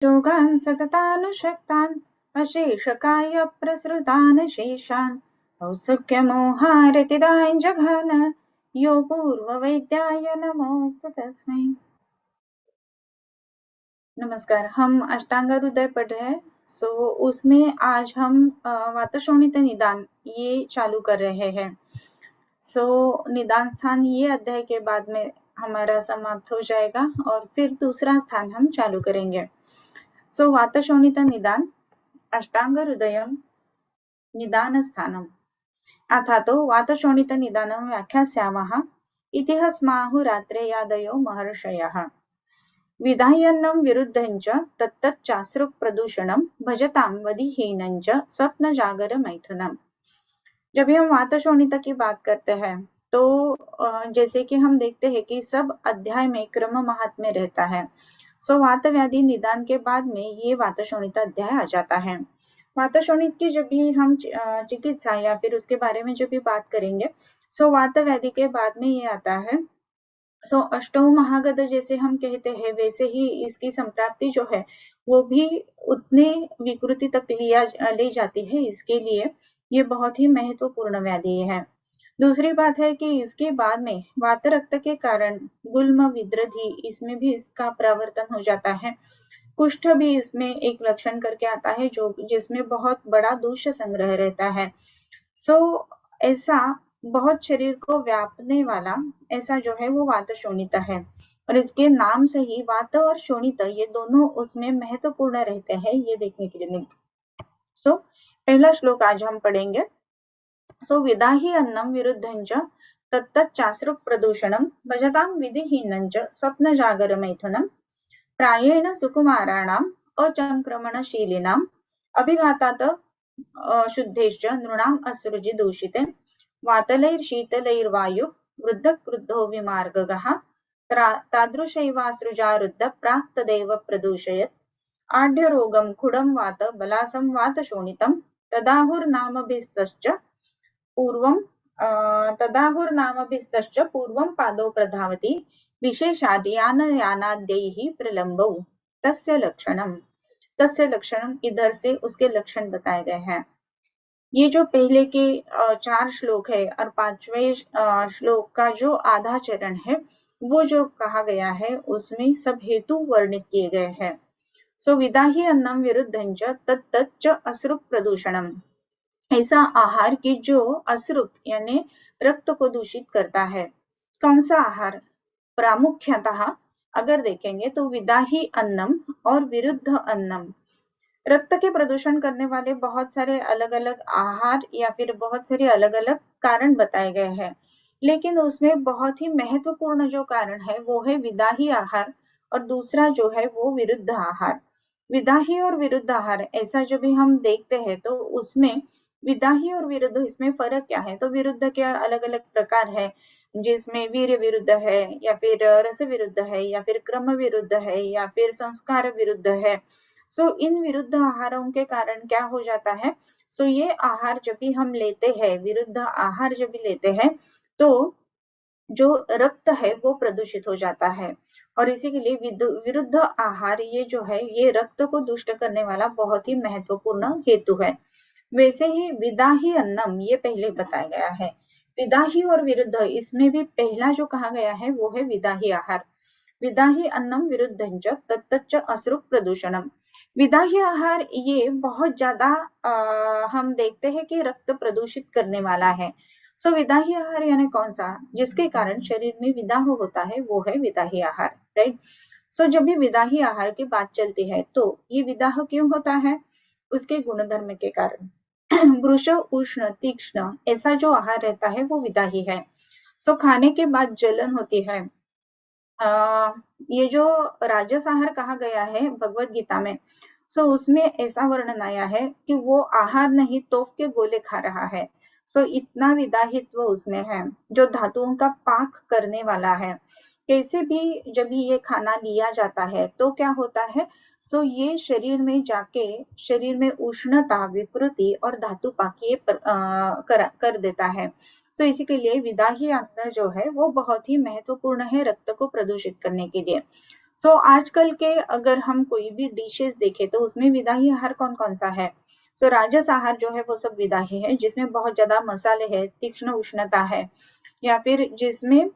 योगान् सततानुशक्तान् अशेषकाय प्रसृतान् शेषान् औत्सुक्यमोहारतिदाय जघान यो पूर्ववैद्याय नमोस्तु तस्मै। नमस्कार। हम अष्टांग हृदय पढ़ रहे हैं। उसमें आज हम वातशोणित निदान ये चालू कर रहे हैं। निदान स्थान ये अध्याय के बाद में हमारा समाप्त हो जाएगा और फिर दूसरा स्थान हम चालू करेंगे। वातशोणित निदान अष्टांग हृदयम निदान स्थानम अथातो वातशोणित निदानं व्याख्यास्यामः इति स्माहुरात्रेयादयो महर्षयः। विधायन्नं विरुद्धञ्च तत्तच्चाश्रुक् प्रदूषणं भजतां वदिहीनञ्च स्वप्न जागर मैथुनम। जब भी हम वातशोणित की बात करते हैं तो जैसे कि हम देखते हैं कि सब अध्याय में क्रम महात्म्य रहता है। वात व्याधि निदान के बाद में ये वातशोणित अध्याय आ जाता है। वातशोणित की जब भी हम चिकित्सा या फिर उसके बारे में जब भी बात करेंगे वात व्याधि के बाद में ये आता है। अष्टौ महागद जैसे हम कहते हैं वैसे ही इसकी संप्राप्ति जो है वो भी उतने विकृति तक ले जाती है। इसके लिए ये बहुत ही महत्वपूर्ण व्याधि है। दूसरी बात है कि इसके बाद में वात रक्त के कारण गुल्म विद्रधि इसमें भी इसका प्रवर्तन हो जाता है। कुष्ठ भी इसमें एक लक्षण करके आता है जो जिसमें बहुत बड़ा दूष्य संग्रह रहता है। ऐसा बहुत शरीर को व्यापने वाला ऐसा जो है वो वात शोणित है और इसके नाम से ही वात और शोणित ये दोनों उसमें महत्वपूर्ण रहते हैं ये देखने के लिए मिलता। पहला श्लोक आज हम पढ़ेंगे। विदाहि अन्नं विरुद्धञ्च तत्तच्चाश्रुक् प्रदूषणं भजतां विधिहीनञ्च स्वप्न जागर मैथुनं प्रायेण सुकुमाराणाम् अचंक्रमणशीलिनाम् अभिघातात् शुद्धेश्च नृणाम् असृजि दूषिते वातलैर्शीतलैर्वायु वृद्ध क्रुद्धो विमार्गगः तादृशैवासृजारुद्ध प्राक् तदेव प्रदूषयत् आढ्यरोगं खुडं वात बलासं वातशोणितं तदाहुर्नामभिस्तश्च पूर्वं पादौ प्रधावति विशेषाद् यानाद्यैः प्रलम्बौ तस्य लक्षणम इधर से उसके लक्षण बताए गए हैं। ये जो पहले के 4 श्लोक है और 5वें श्लोक का जो आधा चरण है वो जो कहा गया है उसमें सब हेतु वर्णित किए गए हैं। विदाहि अन्नं विरुद्धञ्च तत्तच्च असृक् प्रदूषणम ऐसा आहार की जो असृक यानी रक्त को दूषित करता है। कौन सा आहार? प्रामुख्यतः अगर देखेंगे तो विदाही अन्नम और विरुद्ध अन्नम रक्त के प्रदूषण करने वाले बहुत सारे अलग अलग आहार या फिर बहुत सारे अलग अलग कारण बताए गए हैं, लेकिन उसमें बहुत ही महत्वपूर्ण जो कारण है वो है विदाही आहार और दूसरा जो है वो विरुद्ध आहार। विदाही और विरुद्ध आहार ऐसा जब भी हम देखते हैं तो उसमें विदाही और विरुद्ध इसमें फर्क क्या है? तो विरुद्ध के अलग अलग प्रकार है जिसमें वीर्य विरुद्ध है या फिर रस विरुद्ध है या फिर क्रम विरुद्ध है या फिर संस्कार विरुद्ध है। इन विरुद्ध आहारों के कारण क्या हो जाता है? ये आहार जब भी हम लेते हैं, विरुद्ध आहार जब भी लेते हैं तो जो रक्त है वो प्रदूषित हो जाता है और इसी के लिए विरुद्ध आहार ये जो है ये रक्त को दुष्ट करने वाला बहुत ही महत्वपूर्ण हेतु है। वैसे ही विदाही अन्नम ये पहले बताया गया है। विदाही और विरुद्ध इसमें भी पहला जो कहा गया है वो है विदाही आहार। विदाही अन्नम विरुद्धञ्च तत्तच्च असृक् प्रदूषणम। विदाही आहार ये बहुत ज्यादा हम देखते हैं कि रक्त प्रदूषित करने वाला है। विदाही आहार यानी कौन सा? जिसके कारण शरीर में विदाह होता है वो है विदाही आहार, राइट। जब भी विदाही आहार की बात चलती है तो ये विदाह क्यों होता है? उसके गुणधर्म के कारण। वृष उष्ण तीक्ष्ण ऐसा जो आहार रहता है वो विदाही है। खाने के बाद जलन होती है। ये जो राजस आहार कहा गया है भगवत गीता में, उसमें ऐसा वर्णन आया है कि वो आहार नहीं तोफ के गोले खा रहा है। इतना विदाहित्व उसमें है जो धातुओं का पाक करने वाला है। कैसे भी जब ये खाना लिया जाता है तो क्या होता है? ये शरीर में जाके शरीर में उष्णता विकृति और धातु पाक ये कर देता है। इसी के लिए विदाही अन्न जो है वो बहुत ही महत्वपूर्ण है रक्त को प्रदूषित करने के लिए। सो आजकल के अगर हम कोई भी डिशेस देखें तो उसमें विदाही आहार कौन कौन सा है? सो राजस आहार जो है वो सब विदाही है, जिसमें बहुत ज्यादा मसाले है, तीक्ष्ण उष्णता है, या फिर जिसमें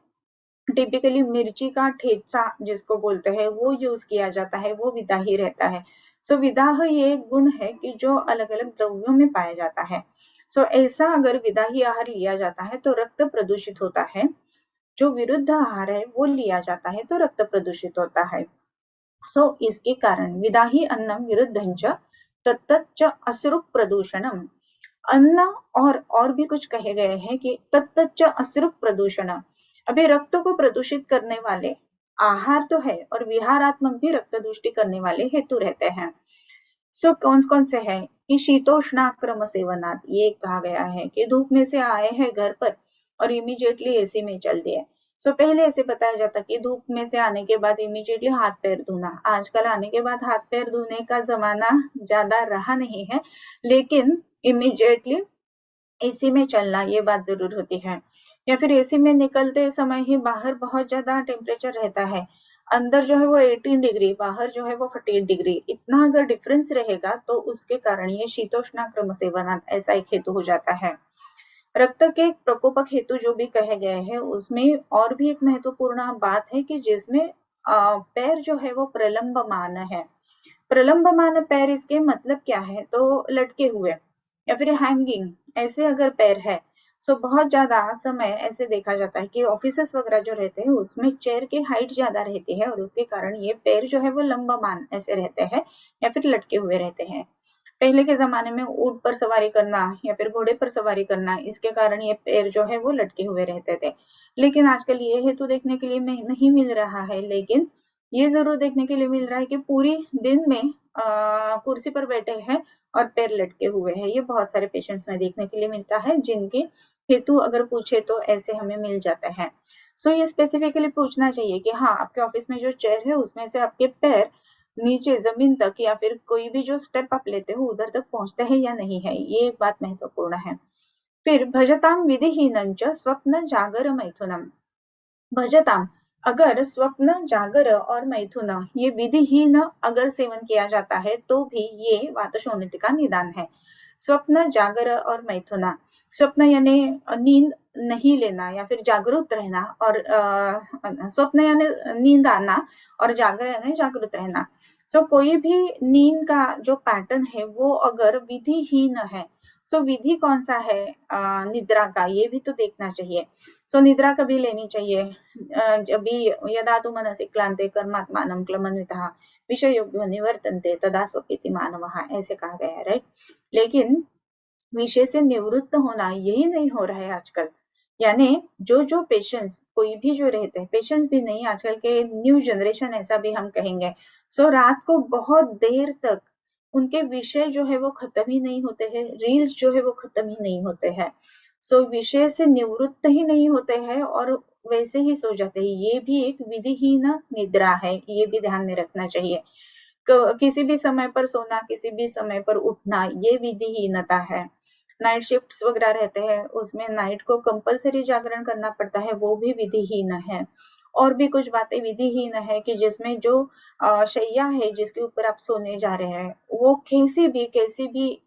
टिपिकली मिर्ची का ठेचा जिसको बोलते हैं वो यूज किया जाता है, वो विदाही रहता है। सो विदाह ये एक गुण है कि जो अलग अलग द्रव्यों में पाया जाता है। सो ऐसा अगर विदाही आहार लिया जाता है तो रक्त प्रदूषित होता है, जो विरुद्ध आहार है वो लिया जाता है तो रक्त प्रदूषित होता है। सो इसके कारण विदाही अन्नम विरुद्धंच तत्तच्च असृक् प्रदूषणम। अन्न और भी कुछ कहे गए हैं कि तत्तच्च असृक् प्रदूषण। अभी रक्त को प्रदूषित करने वाले आहार तो है और विहारात्मक भी रक्त दूषित करने वाले हेतु रहते हैं। सो कौन कौन से हैं कि शीतोष्णाक्रम सेवनात्, ये कहा गया है कि धूप में से आए हैं घर पर और इमीडिएटली एसी में चल दिए। सो पहले ऐसे बताया जाता कि धूप में से आने के बाद इमीडिएटली हाथ पैर धोना। आजकल आने के बाद हाथ पैर धोने का जमाना ज्यादा रहा नहीं है, लेकिन इमीडिएटली एसी में चलना ये बात जरूर होती है। या फिर एसी में निकलते समय ही बाहर बहुत ज्यादा टेम्परेचर रहता है, अंदर जो है वो 18 डिग्री, बाहर जो है वो 48 डिग्री, इतना अगर डिफरेंस रहेगा तो उसके कारण ये शीतोष्णाक्रम सेवनात् ऐसा एक हेतु हो जाता है। रक्त के प्रकोपक हेतु जो भी कहे गए हैं उसमें और भी एक महत्वपूर्ण बात है कि जिसमें पैर जो है वो प्रलंबमान है। प्रलंबमान पैर, इसके मतलब क्या है तो लटके हुए या फिर हैंगिंग, ऐसे अगर पैर है। सो बहुत ज्यादा समय ऐसे देखा जाता है कि ऑफिसेस वगैरह जो रहते हैं उसमें चेयर की हाइट ज्यादा रहती है और उसके कारण ये पैर जो है वो लंबमान ऐसे रहते हैं या फिर लटके हुए रहते हैं। पहले के जमाने में ऊंट पर सवारी करना या फिर घोड़े पर सवारी करना, इसके कारण ये पैर जो है वो लटके हुए रहते थे। लेकिन आजकल ये हेतु देखने के लिए नहीं मिल रहा है, लेकिन ये जरूर देखने के लिए मिल रहा है कि पूरी दिन में कुर्सी पर बैठे हैं और पैर लटके हुए हैं। ये बहुत सारे पेशेंट्स में देखने के लिए मिलता है, जिनके हेतु अगर पूछे तो ऐसे हमें मिल जाता है। सो ये स्पेसिफिकली पूछना चाहिए कि हाँ, आपके ऑफिस में जो चेयर है उसमें से आपके पैर नीचे जमीन तक या फिर कोई भी जो स्टेप आप लेते हो उधर तक पहुंचते हैं या नहीं है, ये एक बात महत्वपूर्ण है। फिर भजताम विधिहीनंच स्वप्न जागर मैथुनम। भजताम, अगर स्वप्न जागर और मैथुन ये विधिहीन अगर सेवन किया जाता है तो भी ये वातशोणित का निदान है। स्वप्न जागर और मैथुना, स्वप्न यानी नींद नहीं लेना या फिर जागरूक रहना, और स्वप्न यानी नींद आना और जागर यानी जागरूक रहना। सो कोई भी नींद का जो पैटर्न है वो अगर विधिहीन है, सो विधि कौन सा है निद्रा का, ये भी तो देखना चाहिए। सो निद्रा कभी लेनी चाहिए जब यदा तु मनसि क्लान्ते कर्मात्मानं क्लमन्वितः विषयोऽभ्यो निवर्तन्ते तदा स्वपिति मानवः, ऐसे कहा गया है, राइट। लेकिन विषय से निवृत्त होना यही नहीं हो रहा है आजकल। यानी जो पेशेंट्स कोई भी जो रहते हैं, पेशेंट्स भी नहीं, आजकल के न्यू जनरेशन ऐसा भी हम कहेंगे। सो रात को बहुत देर तक उनके विषय जो है वो खत्म ही नहीं होते हैं, रील्स जो है वो खत्म ही नहीं होते हैं। सो विषय से निवृत्त ही नहीं होते हैं और वैसे ही सो जाते हैं। ये भी एक विधिहीन निद्रा है, ये भी ध्यान में रखना चाहिए। किसी भी समय पर सोना, किसी भी समय पर उठना, ये विधिहीनता है। नाइट शिफ्ट्स वगैरह रहते हैं उसमें नाइट को कंपलसरी जागरण करना पड़ता है, वो भी विधिहीन है। और भी कुछ बातें विधिहीन है कि जिसमें जो शैया है जिसके ऊपर आप सोने जा रहे हैं वो कैसी भी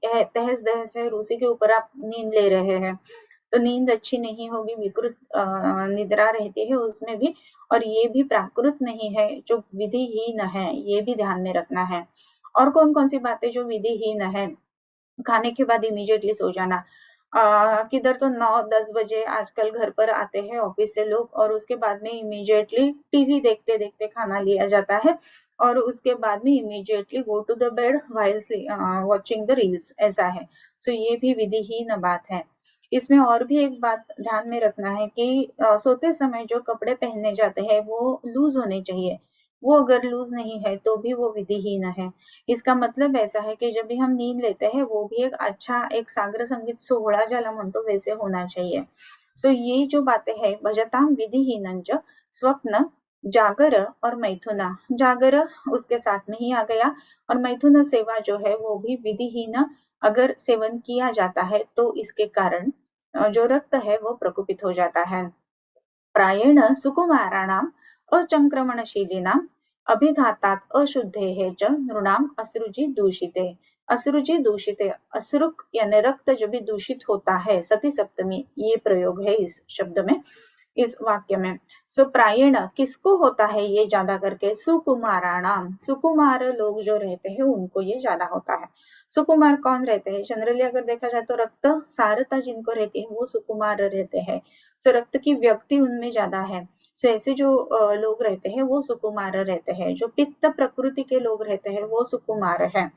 तहस नहस है, उसी के ऊपर आप नींद ले रहे हैं तो नींद अच्छी नहीं होगी, विकृत निद्रा रहती है उसमें भी। और ये भी प्राकृत नहीं है, जो विधिहीन है, ये भी ध्यान में रखना है। और कौन कौन सी बातें जो विधिहीन है, खाने के बाद इमीडिएटली सो जाना। किधर तो 9-10 बजे आजकल घर पर आते हैं ऑफिस से लोग और उसके बाद में इमीडिएटली टीवी देखते देखते खाना लिया जाता है और उसके बाद में immediately go to the bed while watching the reels, ऐसा है। सो ये भी विधिहीन बात है। इसमें और भी एक बात ध्यान में रखना है कि सोते समय जो कपड़े पहने जाते हैं वो लूज होने चाहिए। वो अगर लूज नहीं है तो भी वो विधिहीन है। इसका मतलब ऐसा है कि जब भी हम नींद लेते हैं वो भी एक अच्छा, एक सागर संगीत सोहळा ज्याला म्हणतो वैसे होना चाहिए। सो ये जो बातें हैं, भजताम विधिहीनंच स्वप्न जागर और मैथुना, जागर उसके साथ में ही आ गया और मैथुन सेवा जो है वो भी विधिहीन अगर सेवन किया जाता है तो इसके कारण जो रक्त है वो प्रकोपित हो जाता है। प्रायेण सुकुमाराणाम अचंक्रमणशीलिनाम अभिघातात् अशुद्धेः च नृणाम असृजि दूषिते। असृजि दूषिते, असृक यानी रक्त जब भी दूषित होता है, सती सप्तमी ये प्रयोग है इस शब्द में, इस वाक्य में। सो प्रायण किसको होता है ये ज्यादा करके, सुकुमाराणाम, सुकुमार लोग जो रहते हैं उनको ये ज्यादा होता है। सुकुमार कौन रहते हैं, जनरली अगर देखा जाए तो रक्त सारता जिनको रहती है वो सुकुमार रहते हैं। सो रक्त की व्यक्ति उनमें ज्यादा है। सो ऐसे जो लोग रहते हैं वो सुकुमार रहते हैं। जो पित्त प्रकृति के लोग रहते हैं वो सुकुमार है।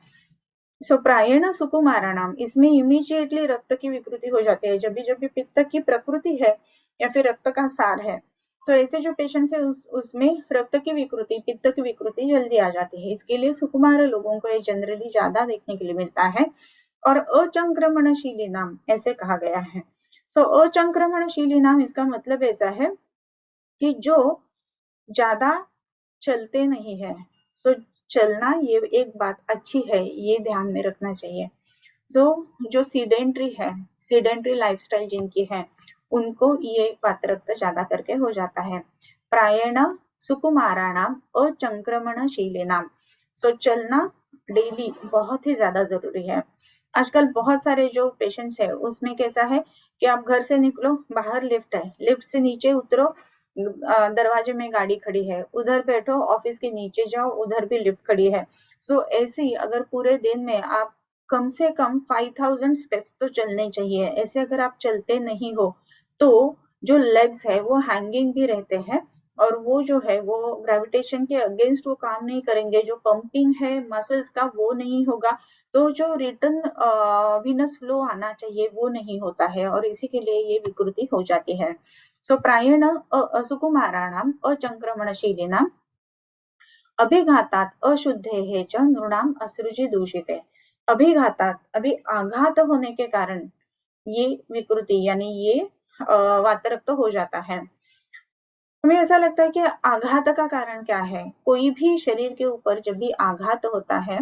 सो प्रायण सुकुमाराणाम, इसमें इमीडिएटली रक्त की विकृति हो जाती है जब भी पित्त की प्रकृति है या फिर रक्त का सार है। सो ऐसे जो पेशेंट्स है उसमें रक्त की विकृति, पित्त की विकृति जल्दी आ जाती है। इसके लिए सुकुमार लोगों को ये जनरली ज्यादा देखने के लिए मिलता है। और अचंक्रमणशीली नाम ऐसे कहा गया है। सो अचंक्रमणशीली नाम, इसका मतलब ऐसा है कि जो ज्यादा चलते नहीं है। सो चलना ये एक बात अच्छी है, ये ध्यान में रखना चाहिए। जो सीडेंट्री है, सीडेंट्री लाइफस्टाइल जिनकी है उनको ये वातरक्त ज्यादा करके हो जाता है। प्रायण सुकुमाराणाम अचंक्रमणशीलिनाम। सो चलना डेली बहुत ही ज्यादा जरूरी है। आजकल बहुत सारे जो पेशेंट्स है उसमें कैसा है कि आप घर से निकलो, बाहर लिफ्ट है, लिफ्ट से नीचे उतरो, दरवाजे में गाड़ी खड़ी है, उधर बैठो, ऑफिस के नीचे जाओ, उधर भी लिफ्ट खड़ी है। सो ऐसी अगर पूरे दिन में आप कम से कम 5000 स्टेप्स तो चलने चाहिए। ऐसे अगर आप चलते नहीं हो तो जो लेग्स है वो हैंगिंग भी रहते हैं और वो जो है वो ग्रेविटेशन के अगेंस्ट वो काम नहीं करेंगे। जो पंपिंग है मसल्स का वो नहीं होगा, तो जो रिटर्न वीनस फ्लो आना चाहिए वो नहीं होता है और इसी के लिए ये विकृति हो जाती है। सो प्रायण असुकुमाराणाम अचंक्रमणशीलिनाम अभिघातात अशुद्धेः च नृणाम असृजि दूषिते। अभिघातात, अभी आघात होने के कारण ये विकृति यानी ये वातरक्त हो जाता है। हमें ऐसा लगता है कि आघात का कारण क्या है। कोई भी शरीर के ऊपर जब भी आघात होता है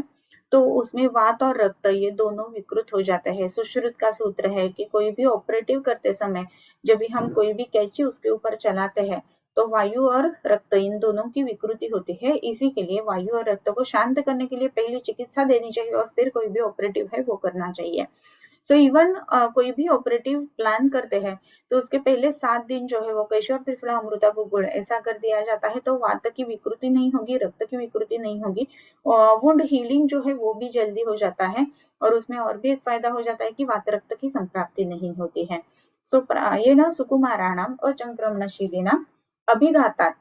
तो उसमें वात और रक्त ये दोनों विकृत हो जाते हैं। सुश्रुत का सूत्र है कि कोई भी ऑपरेटिव करते समय जब भी हम कोई भी कैंची उसके ऊपर चलाते हैं तो वायु और रक्त इन दोनों की विकृति होती है। इसी के लिए वायु और रक्त को शांत करने के लिए पहले चिकित्सा देनी चाहिए और फिर कोई भी ऑपरेटिव है वो करना चाहिए। सो इवन कोई भी ऑपरेटिव प्लान करते हैं तो उसके पहले 7 दिन जो है वो केशव त्रिफला अमृता को गुड़ ऐसा कर दिया जाता है तो वात की विकृति नहीं होगी, रक्त की विकृति नहीं होगी, वुंड हीलिंग जो है वो भी जल्दी हो जाता है और उसमें और भी एक फायदा हो जाता है कि वात रक्त की संप्राप्ति नहीं होती है। सो प्रायेण सुकुमाराणाम अचंक्रमणशीलिनाम अभिघातात,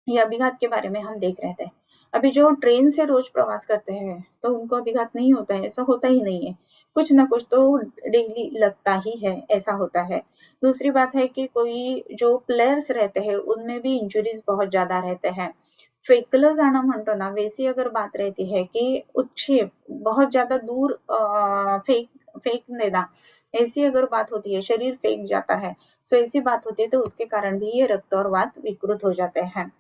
ये अभिघात के बारे में हम देख रहे थे। अभी जो ट्रेन से रोज प्रवास करते हैं तो उनको अभिघात नहीं होता है, ऐसा होता ही नहीं है। कुछ ना कुछ तो डेली लगता ही है, ऐसा होता है। दूसरी बात है कि कोई जो प्लेयर्स रहते हैं उनमें भी इंजुरीज बहुत ज्यादा रहते हैं। फेकलं जाणं म्हणतो ना, वैसी अगर बात रहती है कि उच्छेद बहुत ज्यादा दूर फेंक देना, ऐसी अगर बात होती है, शरीर फेंक जाता है, तो ऐसी बात होती है तो उसके कारण भी ये रक्त और वात विकृत हो जाते हैं।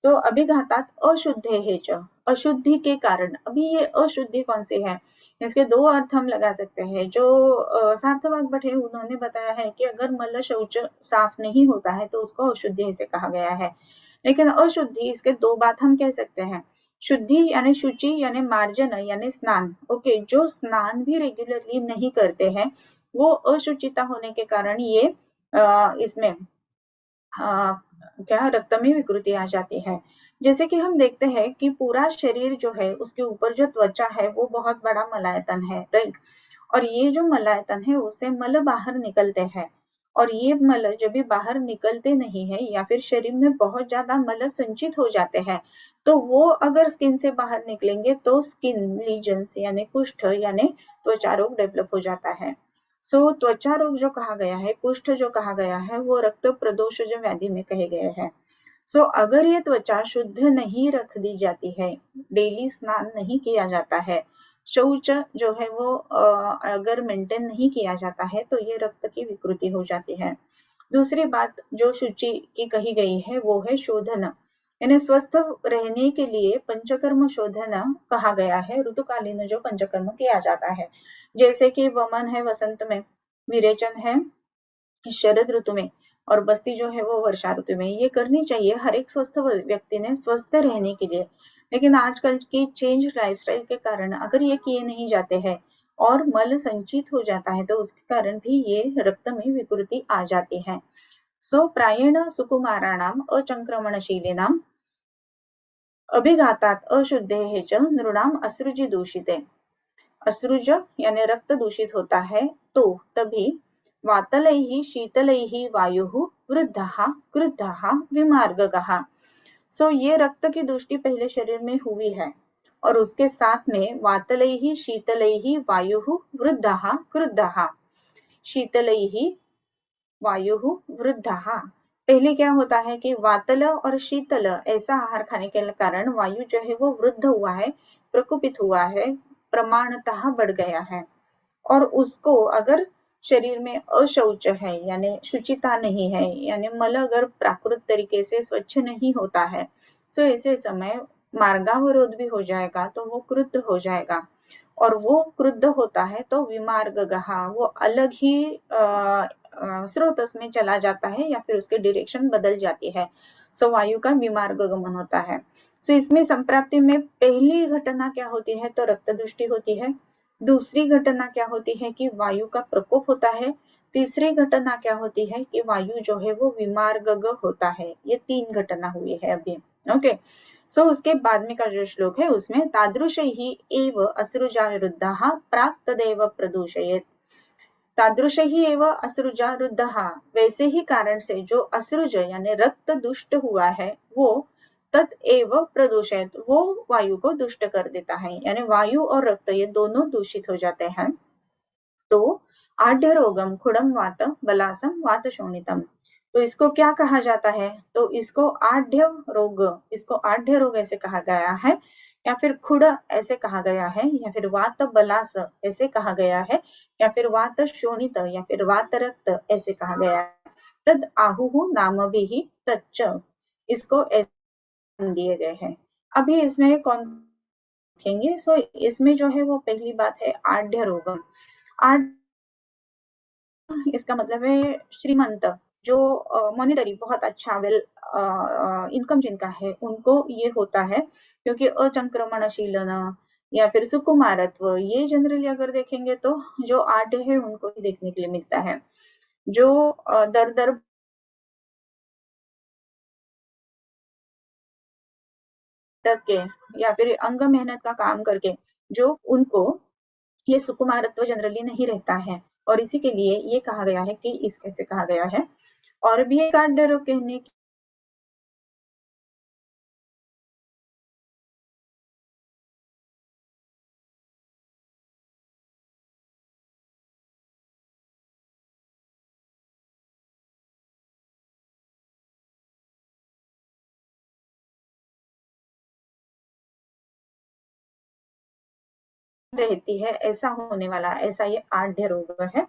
तो अभिघातात अशुद्धेः च, अशुद्धि के कारण। अभी ये अशुद्धि कौन सी है, इसके दो अर्थ हम लगा सकते हैं। जो सार्थवाक भट्ट है उन्होंने बताया है कि अगर मल शौच साफ नहीं होता है तो उसको अशुद्धि से कहा गया है। लेकिन अशुद्धि, इसके दो बात हम कह सकते हैं। शुद्धि यानी शुचि यानी मार्जन यानी स्नान। ओके, जो स्नान भी रेगुलरली नहीं करते हैं वो अशुचिता होने के कारण ये इसमें क्या रक्त में विकृति आ जाती है। जैसे कि हम देखते हैं कि पूरा शरीर जो है उसके ऊपर जो त्वचा है वो बहुत बड़ा मलायतन है, राइट। और ये जो मलायतन है उससे मल बाहर निकलते हैं और ये मल जब भी बाहर निकलते नहीं है या फिर शरीर में बहुत ज्यादा मल संचित हो जाते हैं तो वो अगर स्किन से बाहर निकलेंगे तो स्किन लीजन्स यानी कुष्ठ यानी त्वचा रोग डेवलप हो जाता है। सो त्वचा रोग जो कहा गया है, कुष्ठ जो कहा गया है, वो रक्त प्रदोष जो व्याधि में कहे गए हैं। सो अगर ये त्वचा शुद्ध नहीं रख दी जाती है, डेली स्नान नहीं किया जाता है, शौच जो है वो अगर मेंटेन नहीं किया जाता है तो ये रक्त की विकृति हो जाती है। दूसरी बात जो शुचि की कही गई है वो है शोधन, यानी स्वस्थ रहने के लिए पंचकर्म शोधन कहा गया है। ऋतुकालीन जो पंचकर्म किया जाता है, जैसे कि वमन है वसंत में, विरेचन है शरद ऋतु में, और बस्ती जो है वो वर्षा ऋतु में। ये करनी चाहिए हर एक स्वस्थ व्यक्ति ने स्वस्थ रहने के लिए। लेकिन आजकल की चेंज लाइफस्टाइल के कारण अगर ये किए नहीं जाते हैं और मल संचित हो जाता है तो उसके कारण भी ये रक्त में विकृति आ जाती है। सो प्रायेण सुकुमाराणाम अचंक्रमणशीलिनाम अभिघातात अशुद्धेः च नृणाम अश्रुजि दूषिते। अश्रुज यानी रक्त दूषित होता है तो तभी वातलैः शीतलैः वायुः वृद्धः क्रुद्धः विमार्गगः। सो ये रक्त की दूषित पहले शरीर में हुई है और उसके साथ में वातलैः शीतलैः वायुः वृद्धः क्रुद्धः। शीतलैः वायुः वृद्धः, पहले क्या होता है कि वातल और शीतल ऐसा आहार खाने के कारण वायु जो है वो वृद्ध हुआ है, प्रकोपित हुआ है, प्रमाणतः बढ़ गया है। और उसको अगर शरीर में अशौच है यानी शुचिता नहीं है, यानी मल अगर प्राकृत तरीके से स्वच्छ नहीं होता है तो ऐसे समय मार्गावरोध भी हो जाएगा, तो वो क्रुद्ध हो जाएगा। और वो क्रुद्ध होता है तो विमार्गगः, वो अलग ही स्रोत में चला जाता है या फिर उसकी डायरेक्शन बदल जाती है। सो वायु का विमार्ग गमन होता है। सो इसमें संप्राप्ति में पहली घटना क्या होती है तो रक्त दृष्टि होती है। दूसरी घटना क्या होती है कि वायु का प्रकोप होता है। तीसरी घटना क्या होती है कि वायु जो है वो विमार्ग होता है। ये 3 घटना हुई है अभी। ओके, सो उसके बाद में का जो श्लोक है उसमें तादृशैः एव असृजा रुद्धः प्राक् तदेव प्रदूषयेत्। तादृशैः एव असृजा रुद्धः, वैसे ही कारण से जो असृज यानी रक्त दुष्ट हुआ है वो तदेव प्रदूषयेत्, वो वायु को दुष्ट कर देता है, यानी वायु और रक्त ये दोनों दूषित हो जाते हैं। तो आढ़्य रोगम खुड़म वात बलासम वात शोणितम, तो इसको क्या कहा जाता है तो इसको आढ़्य रोग, इसको आढ़्य रोग ऐसे कहा गया है, या फिर खुड़ ऐसे कहा गया है, या फिर वात बलास ऐसे कहा गया है, या फिर वात शोणित या फिर वात रक्त ऐसे कहा गया है। तद आहुहु नाम भी तच्च, इसको ऐसे दिए गए हैं। अभी इसमें कौन देखेंगे, सो इसमें जो है वो पहली बात है आढ़्य रोगम। आढ़ इसका मतलब है श्रीमंत, जो मॉनिटरी बहुत अच्छा वेल इनकम जिनका है उनको ये होता है, क्योंकि अचंक्रमणशीलन या फिर सुकुमारत्व ये जनरली अगर देखेंगे तो जो आढ़ है उनको ही देखने के लिए मिलता है। जो दर दर के या फिर अंग मेहनत का काम करके जो उनको ये सुकुमारत्व जनरली नहीं रहता है, और इसी के लिए ये कहा गया है कि इस कैसे कहा गया है। और भी एक आढ़ रोग कहने रहती है, ऐसा होने वाला, ऐसा ये आढ़्य रोग है।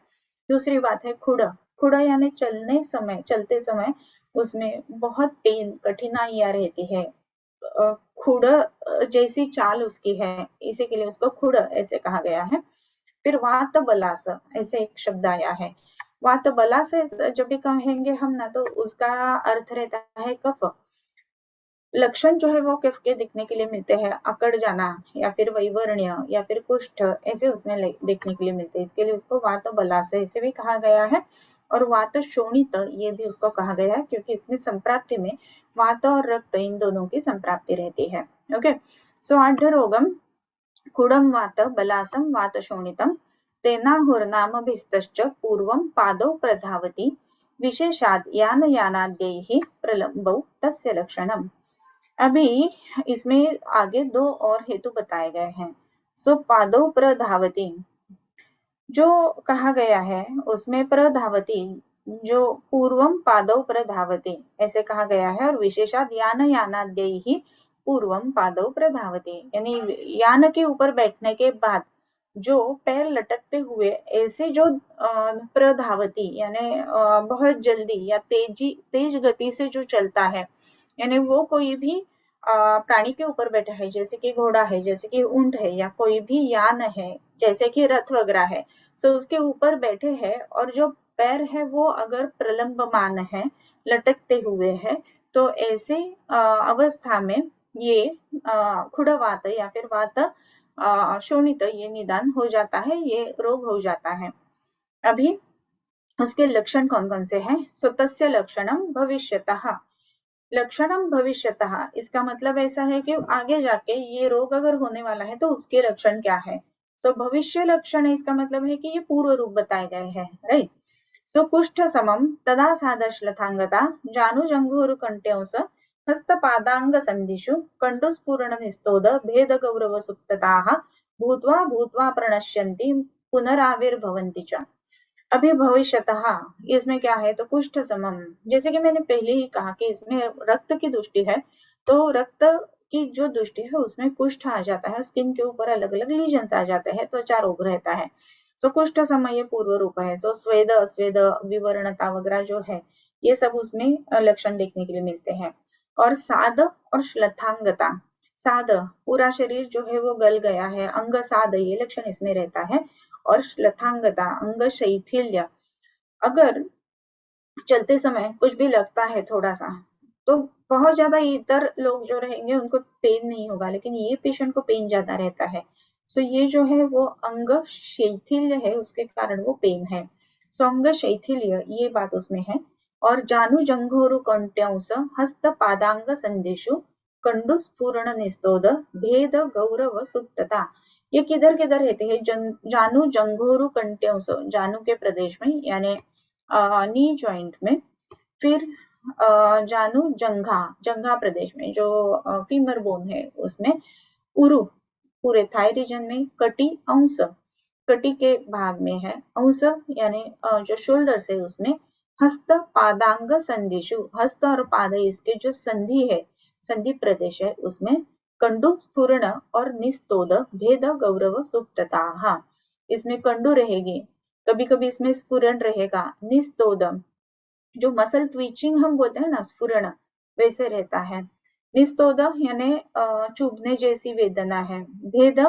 दूसरी बात है खुड़। खुड़ यानी चलते समय उसमें बहुत पेन कठिनाइयां रहती है। खुड़ जैसी चाल उसकी है, इसी के लिए उसको खुड़ ऐसे कहा गया है। फिर वात बलास ऐसे एक शब्द आया है। वात बलास जब भी कहेंगे हम ना तो उसका अर्थ रहता है कफ। लक्षण जो है वो कफ के दिखने के लिए मिलते हैं, अकड़ जाना या फिर वैवर्ण्य या फिर कुष्ठ ऐसे उसमें देखने के लिए मिलते हैं। इसके लिए उसको वात बलास ऐसे भी कहा गया है। और वात शोणित ये भी उसको कहा गया है, क्योंकि इसमें संप्राप्ति में वात और रक्त इन दोनों की संप्राप्ति रहती है। ओके, सो आढ़्य रोगम खुड़म वात बलासम वात शोणितम तेनाहुर्नामभिस्तश्च पूर्वं पादौ प्रधावति विशेषाद् यान यानाद्यैः प्रलम्बौ तस्य लक्षणम्। अभी इसमें आगे 2 और हेतु बताए गए हैं। सो पादौ प्रधावति जो कहा गया है उसमें प्रधावति जो पूर्वम पादौ प्रधावति ऐसे कहा गया है, और विशेषाद यान यानाद्यैः पूर्वम पादौ प्रधावति, यानी यान के ऊपर बैठने के बाद जो पैर लटकते हुए ऐसे जो प्रधावती यानी बहुत जल्दी या तेज गति से जो चलता है, यानी वो कोई भी प्राणी के ऊपर बैठा है, जैसे कि घोड़ा है, जैसे कि ऊंट है, या कोई भी यान है जैसे कि रथ वगैरह है, सो उसके ऊपर बैठे हैं और जो पैर है वो अगर प्रलंबमान है, लटकते हुए है, तो ऐसे अवस्था में ये खुड़वात या फिर वात शोणित ये निदान हो जाता है, ये रोग हो जाता है। अभी उसके लक्षण कौन कौन से हैं? सो तस्य लक्षणम भविष्यतः, लक्षणम भविष्यतः इसका मतलब ऐसा है कि आगे जाके ये रोग अगर होने वाला है तो उसके लक्षण क्या है। सो भविष्य लक्षण इसका मतलब है कि ये पूर्व रूप बताए गए हैं, राइट। सो कुष्ठ समम तदा सादश्लथांगता जानुजंघोरु कंट्यंस हस्तपादांग संधिषु कंडुस्फुरण निस्तोद भेद गौरव सुप्तताः भूत्वा भूत्वा प्रणश्यन्ति पुनराविर्भवन्ति च। अभी भविष्यतः इसमें क्या है, तो कुष्ठ समम, जैसे कि मैंने पहले ही कहा कि इसमें रक्त की दृष्टि है, तो रक्त की जो दृष्टि है उसमें कुष्ठ आ जाता है, स्किन के ऊपर अलग अलग लीजन्स आ जाते हैं, त्वचा रोग रहता है। सो कुष्ठ समय पूर्व रूप है। सो स्वेद अस्वेद विवर्णता वगैरह जो है ये सब उसमें लक्षण देखने के लिए मिलते हैं। और साद और श्लथांगता, साद पूरा शरीर जो है वो गल गया है, अंग साद ये लक्षण इसमें रहता है। और श्लथांगता अंग शैथिल्य, अगर चलते समय कुछ भी लगता है थोड़ा सा, तो बहुत ज्यादा इतर लोग जो रहेंगे उनको पेन नहीं होगा, लेकिन ये पेशेंट को पेन ज्यादा रहता है। सो ये जो है वो अंग शैथिल्य है, उसके कारण वो पेन है। सो अंग शैथिल्य ये बात उसमें है। और जानु जंघोरु कंट्यांस हस्त पादांग संदेशु कंडु स्फुरण निस्तोद भेद गौरव सुप्तता, ये किधर किधर रहते हैं? जानु जंघोरु कंट्यांस, जानू के प्रदेश में यानी नी जॉइंट में। फिर जानू जंघा, जंघा प्रदेश में जो फीमर बोन है उसमें। उरु पूरे थाई रीजन में। कटी अंश, कटी के भाग में है। अंश यानी जो शोल्डर है उसमें। हस्त पादांग संधिशु, हस्त और पाद इसके जो संधि है, संधि प्रदेश है उसमें। कंडु स्फुरण और निस्तोद भेद गौरव सुप्तता, इसमें कंडु रहेगी, कभी कभी इसमें स्फुरण रहेगा। निस्तोद जो मसल ट्विचिंग हम बोलते हैं ना, स्फुरण वैसे रहता है। निस्तोद यानी चुभने जैसी वेदना है। भेद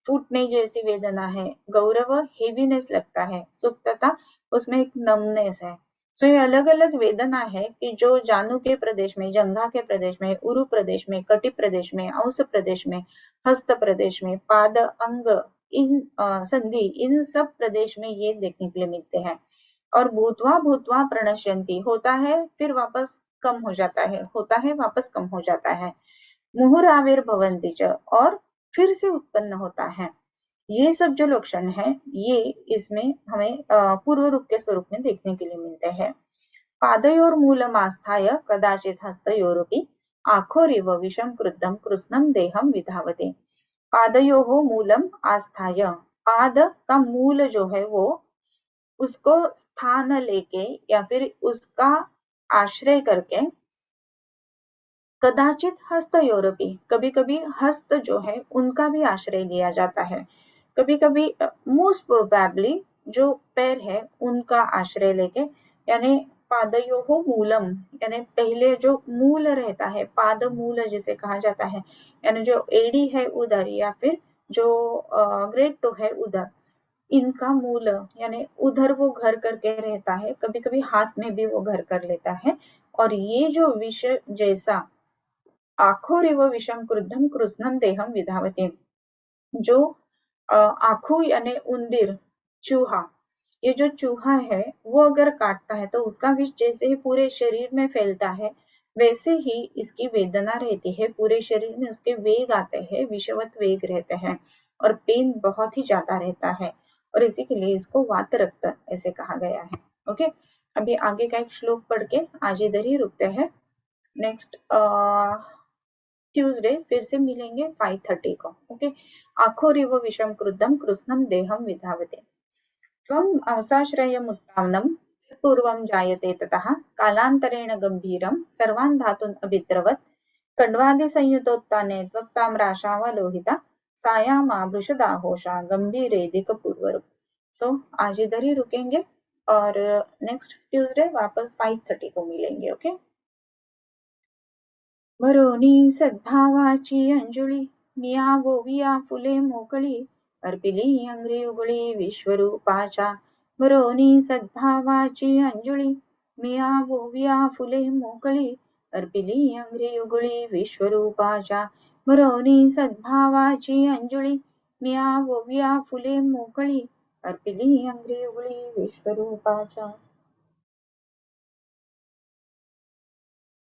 फूटने जैसी वेदना है। गौरव हेवीनेस लगता है। सुप्तता उसमें एक नमनेस है। सो ये अलग अलग वेदना है कि जो जानू के प्रदेश में, जंघा के प्रदेश में, उरु प्रदेश में, कटि प्रदेश में, अंश प्रदेश में, हस्त प्रदेश में, पाद अंग, इन संधि, इन सब प्रदेश में ये देखने के लिए मिलते हैं। और भूतवा भूतवा प्रणश्यंती होता है फिर वापस कम हो जाता है, होता है वापस कम हो जाता है। मुहुराविर्भवन्ति च, और फिर से उत्पन्न होता है। ये सब जो लक्षण है ये इसमें हमें पूर्व रूप के स्वरूप में देखने के लिए मिलते हैं। पादयोर मूलमास्थाय कदाचित हस्तयोरपि आखोरिव विषम क्रुद्धम कृष्णम देहम विधावते। पादयोः मूलम आस्थाय, पाद का मूल जो है वो उसको स्थान लेके या फिर उसका आश्रय करके, कदाचित हस्त यूरोपी, कभी कभी हस्त जो है उनका भी आश्रय लिया जाता है। कभी कभी मोस्ट प्रोबेबली जो पैर है उनका आश्रय लेके, यानी पादयोः मूलम, यानी पहले जो मूल रहता है, पाद मूल जिसे कहा जाता है, यानी जो एड़ी है उधर या फिर जो ग्रेट टो है उधर, इनका मूल यानी उधर वो घर करके रहता है। कभी कभी हाथ में भी वो घर कर लेता है। और ये जो विष जैसा आखोरिव विषम क्रुद्धम कृष्णम देहम विधावते, जो आखू यानी उंदीर, चूहा, ये जो चूहा है वो अगर काटता है तो उसका विष जैसे ही पूरे शरीर में फैलता है, वैसे ही इसकी वेदना रहती है, पूरे शरीर में उसके वेग आते हैं, विषवत वेग रहते हैं और पेन बहुत ही ज्यादा रहता है। और इसी के लिए इसको वात रक्त ऐसे कहा गया है। ओके, अभी आगे का एक श्लोक पढ़ के आज इधर ही रुकते हैं। नेक्स्ट ट्यूसडे फिर से मिलेंगे 5:30 को। ओके, आखोरिव विषम क्रुद्धम कृष्णम देहम विधावते। त्वम् अवसाश्रयमुत्तानं पूर्वं जायते ततः कालान्तरेण गम्भीरं सर्वान् धातून् अभिद्रवत् कण्वादिसंयुतोत्ताने त्वक्ताम्राशावलोहिता सायामाभृशदाहोषा गंभीरेदिक पूर्वरूप। सो आज इधर ही रुकेंगे और नेक्स्ट ट्यूसडे वापस 5:30 को मिलेंगे। ओके, वरोनी सद्भावाची अंजुळी मियावो विया फुले मोकळी अर्पिली अंग्री उघडी विश्वरूपाच्या मरोनी सद्भावाची अंजुळी मिळावोव्या फुले मोकळी अर्पिली अंघ्री उघडी विश्वरूपाच्या मरोनी सद्भावाची अंजुळी मिळावोव्या फुले मोकळी अर्पिली अंघ्री उघडी विश्वरूपाच्या